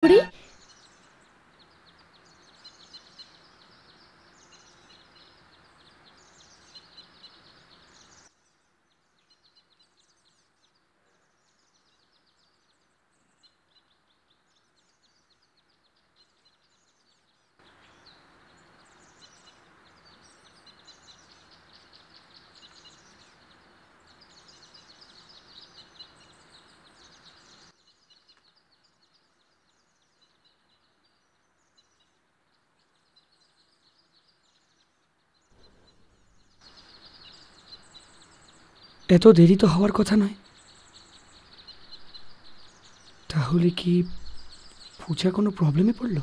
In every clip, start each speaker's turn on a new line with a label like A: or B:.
A: করে
B: এত দেরি তো হওয়ার কথা নয়। তাহলে কি পূজা কোনো প্রবলেমে পড়লো?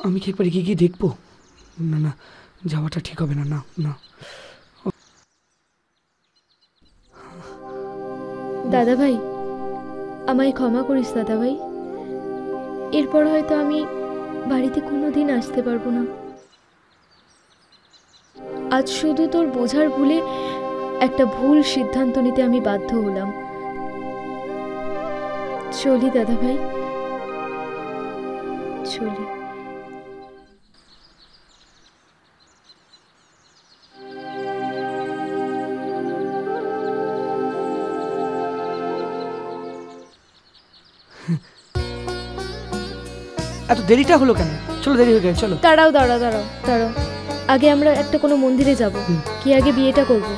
B: আমি কি একবার এগিয়ে গিয়ে দেখবো? না না, যাওয়াটা ঠিক হবে না। না না,
A: দাদা ভাই, আমায় ক্ষমা করিস দাদা ভাই। এরপর হয়তো আমি বাড়িতে কোনোদিন আসতে পারবো না। আজ শুধু তোর বোঝার ভুলে একটা ভুল সিদ্ধান্ত নিতে আমি বাধ্য হলাম। চলি দাদা ভাই, চলি।
B: এত দেরিটা হলো কেন? চলো, দেরি হয়ে গেছে, চলো।
A: দাঁড়াও দাঁড়াও দাঁড়াও দাঁড়াও, আগে আমরা একটা কোনো মন্দিরে যাব। কি আগে বিয়েটা করব,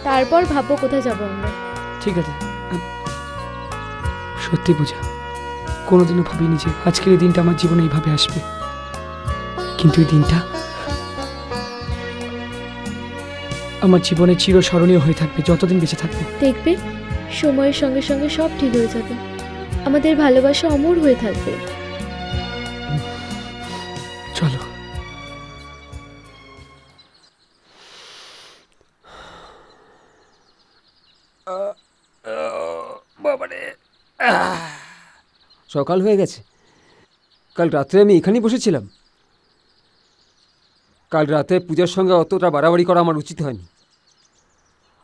A: তারপর ভাববো কোথায় যাব আমরা।
B: ঠিক আছে। সত্যি পূজা, কোনোদিনও ভাবিনি যে আজকের এই দিনটা আমার জীবনে এইভাবে আসবে, কিন্তু এই দিনটা আমার জীবনে চিরস্মরণীয় হয়ে থাকবে যতদিন বেঁচে থাকবে।
A: দেখবে, সময়ের সঙ্গে সঙ্গে সব ঠিক হয়ে যাবে। আমাদের ভালোবাসা অমর হয়ে থাকবে।
B: চলো।
C: সকাল হয়ে গেছে। কাল রাত্রে আমি এখানেই বসেছিলাম। কাল রাতে পূজার সঙ্গে অতটা বাড়াবাড়ি করা আমার উচিত হয়নি।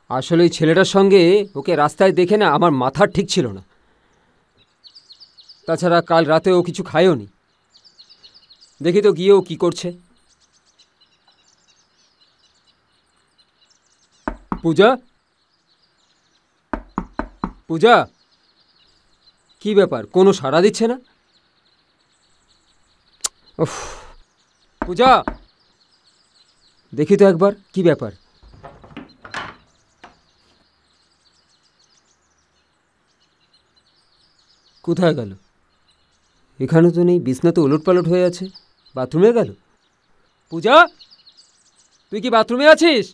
C: আসলে ওই ছেলেটার সঙ্গে ওকে রাস্তায় দেখে না আমার মাথার ঠিক ছিল না। তাছাড়া কাল রাতে ও কিছু খায়ও নি। দেখি তো গিয়ে ও কী করছে। পূজা, পূজা, কি ব্যাপার? কোনো সাড়া দিচ্ছে না। উফ, পূজা, দেখি তো একবার কি ব্যাপার। কোথায় গেল? এখানে তো নেই, বিছনা তো উলটপালট হয়ে আছে। বাথরুমে গেল? পূজা, তুই কি বাথরুমে আছিস?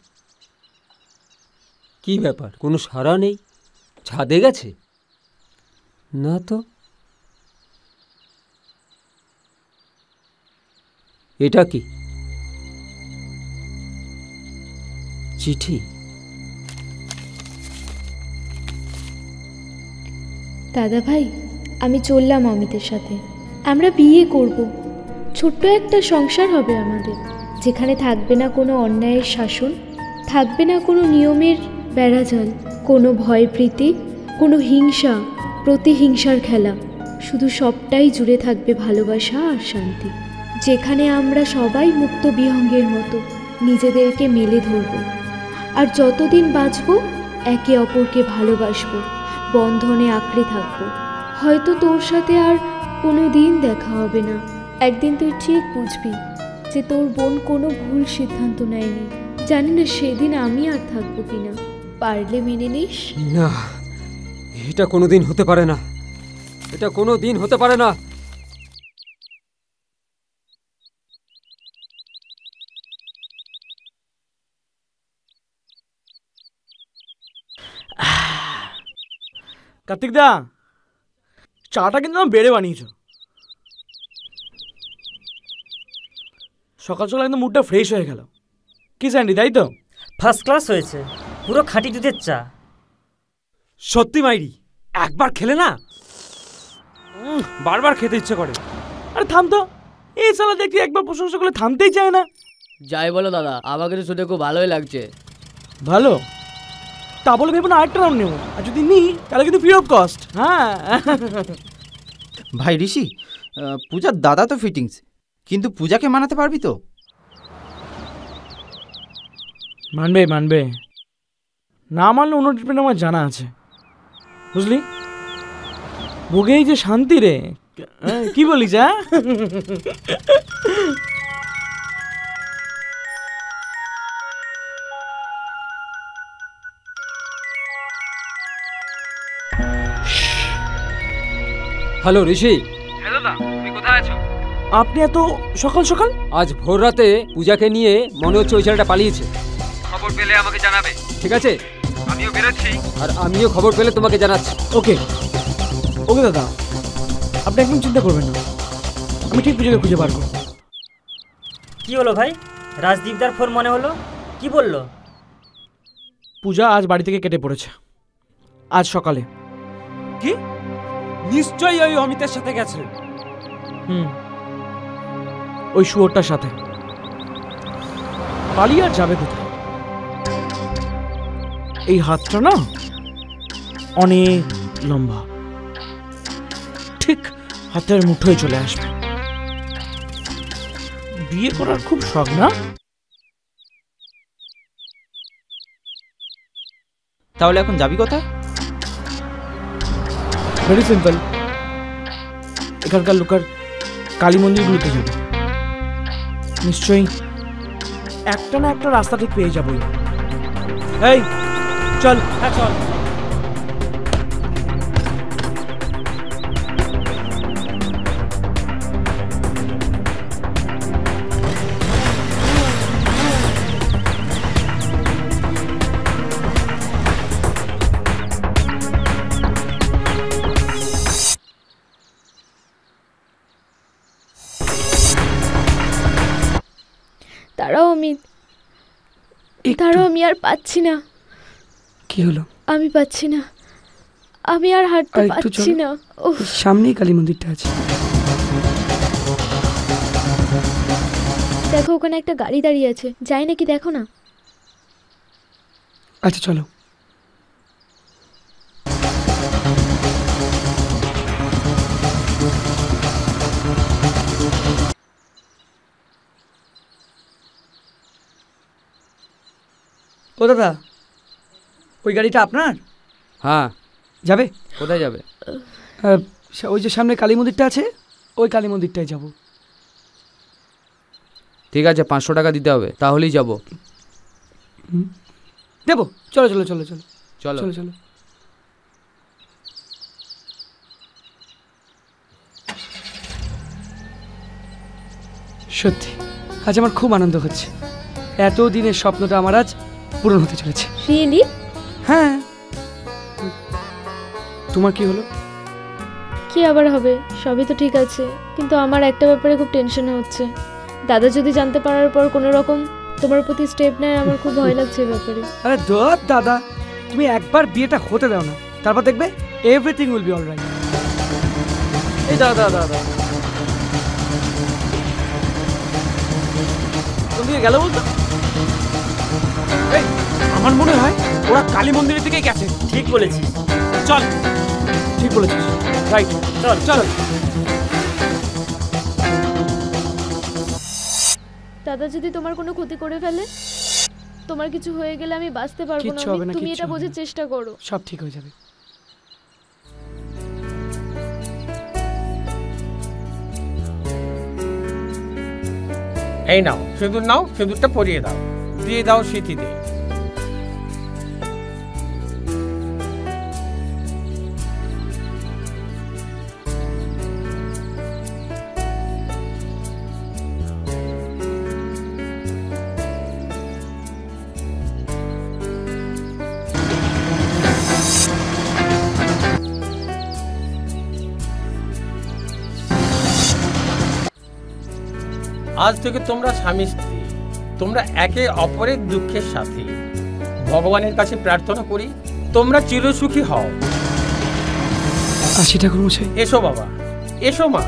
C: কি ব্যাপার, কোনো সাড়া নেই? ছাদে গেছে? না তো। এটা কি? চিঠি?
A: দাদা ভাই, আমি চললাম অমিতের সাথে। আমরা বিয়ে করব, ছোট্ট একটা সংসার হবে আমাদের, যেখানে থাকবে না কোনো অন্যায়ের শাসন, থাকবে না কোনো নিয়মের বেড়াজাল, কোনো ভয়প্রীতি, কোনো হিংসা প্রতিহিংসার খেলা। শুধু সবটাই জুড়ে থাকবে ভালোবাসা আর শান্তি, যেখানে আমরা সবাই মুক্ত বিহঙ্গের মতো নিজেদেরকে মেলে ধরব, আর যতদিন বাঁচব একে অপরকে ভালোবাসবো, বন্ধনে আঁকড়ে থাকবো। হয়তো তোর সাথে আর কোনো দিন দেখা হবে না। একদিন তুই ঠিক বুঝবি যে তোর বোন কোনো ভুল সিদ্ধান্ত নেয়নি। জানি না সেদিন আমি আর থাকবো কিনা। পারলে মেনে নিস?
C: না, এটা কোনোদিন হতে পারে না। এটা কোনোদিন হতে পারে না।
D: কার্তিক দা, চাটা কিন্তু আমার বেড়ে বানিয়েছ। সকাল সকাল একদম মুডটা ফ্রেশ হয়ে গেল। কি স্যান্ডি, তাই তো?
E: ফার্স্ট ক্লাস হয়েছে, পুরো খাঁটি দুধের চা।
D: সত্যি মাইরি, একবার খেলে না বারবার খেতে ইচ্ছে করে। আরে থাম তো, এই সালা দেখি একবার প্রশংসা করলে থামতেই চায় না।
F: যাই বলো দাদা, আমাকে তো শুনে খুব ভালোই লাগছে।
D: ভালো? তা বলে ভেবো না আরেকটা রাউন্ড নেবো, আর যদি নিই তাহলে কিন্তু ফ্রি অফ কস্ট। হ্যাঁ
F: ভাই ঋষি, পূজার দাদা তো ফিটিংস, কিন্তু পূজাকে মানাতে পারবি তো?
D: মানবে মানবে, না মানলে অন্য ট্রিটমেন্ট আমার জানা আছে, বুঝলি? ভোগেই যে শান্তি রে, কি বলিস? হ্যাঁ
C: হ্যালো ঋষি।
D: আপনি এত সকাল সকাল?
C: আজ ভোর রাতে পূজাকে নিয়ে মনে হচ্ছে ওই ছেলেটা পালিয়েছে। খবর পেলে আমাকে জানাবে, ঠিক আছে? আমিও বেরোচ্ছি, আর আমিও খবর পেলে তোমাকে জানাচ্ছি।
D: ওকে ওকে দাদা, আপনি একদম চিন্তা করবেন না, আমি ঠিক পূজাকে খুঁজে বার করব।
E: কি হলো ভাই? রাজদীপদার ফোন মনে হলো, কি বললো?
D: পূজা আজ বাড়ি থেকে কেটে পড়েছে, আজ সকালে।
C: কি? নিশ্চয়ই ওই অমিতের সাথে গেছে।
D: ওই শুয়োরটার সাথে। পালিয়ে আর যাবে কোথায়? এই হাতটা না অনেক লম্বা, ঠিক হাতের মুঠোয় চলে আসবে। বিয়ে করার খুব শখ না?
F: তাহলে এখন যাবি কোথায়?
D: ভেরি সিম্পল, এখানকার লোকার কালী মন্দিরগুলোতে যাবে। নিশ্চয়ই একটা না একটা রাস্তা ঠিক পেয়ে যাবই। এই চল।
E: হ্যাঁ চল।
A: দাঁড়াও অমিত, দাঁড়াও, আমি আর পাচ্ছি না।
B: কি হলো?
A: আমি পাচ্ছি না, আমি আর হাঁটতে পারছি না।
B: সামনেই কালী মন্দিরটা আছে,
A: দেখো ওখানে একটা গাড়ি দাঁড়িয়ে আছে, যাই নাকি দেখো না।
B: আচ্ছা চলো।
G: ও দাদা, ওই গাড়িটা আপনার?
C: হ্যাঁ।
B: যাবে?
C: কোথায় যাবে?
B: ওই যে সামনে কালী মন্দিরটা আছে, ওই কালী মন্দিরটায় যাব।
C: ঠিক আছে, 500 টাকা দিতে হবে, তাহলেই যাব।
B: দেবো, চলো চলো চলো চলো
C: চলো
B: চলো চলো। সত্যি আজ আমার খুব আনন্দ হচ্ছে, এত দিনের স্বপ্নটা আমার আজ পূরণ হতে চলেছে।
A: রিয়েলি?
B: হ্যাঁ। তোমার কি হলো?
A: কি আবার হবে, সবই তো ঠিক আছে, কিন্তু আমার একটা ব্যাপারে খুব টেনশন হচ্ছে। দাদা যদি জানতে পারার পর কোনো রকম তোমার প্রতি স্টেপ নেয়, আমার খুব ভয় লাগছে এই ব্যাপারে।
B: আরে দোত দাদা, তুমি একবার বিয়েটা হতে দাও না, তারপর দেখবে এভরিথিং উইল বি অলরাইট।
D: এই দাদা দাদা দাদা, কোন দিকে গেল বলতো? এই আমার মনে হয় ওরা কালী মন্দিরের দিকেই গেছে।
E: ঠিক বলেছিস,
D: চল। ঠিক বলেছিস, রাইট,
E: চল
D: চল।
A: দাদা যদি তোমার কোনো ক্ষতি করে ফেলে, তোমার কিছু হয়ে গেলে আমি বাঁচতে পারবো না।
B: কিচ্ছু হবে না,
A: তুমি
B: কিচ্ছু
A: এটা
B: হবে
A: বোঝার
B: না।
A: চেষ্টা করো।
B: সব ঠিক হয়ে যাবে।
H: এই নাও সিঁদুর, নাও সিঁদুরটা পরিয়ে দাও, দিয়ে দাও সিঁথিতে। আজ থেকে তোমরা স্বামী স্ত্রী, তোমরা একে অপরের দুঃখের সাথী। ভগবানের কাছে প্রার্থনা করি তোমরা চিরসুখী হও।
B: আসি ঠাকুর মশাই।
H: এসো বাবা, এসো মা।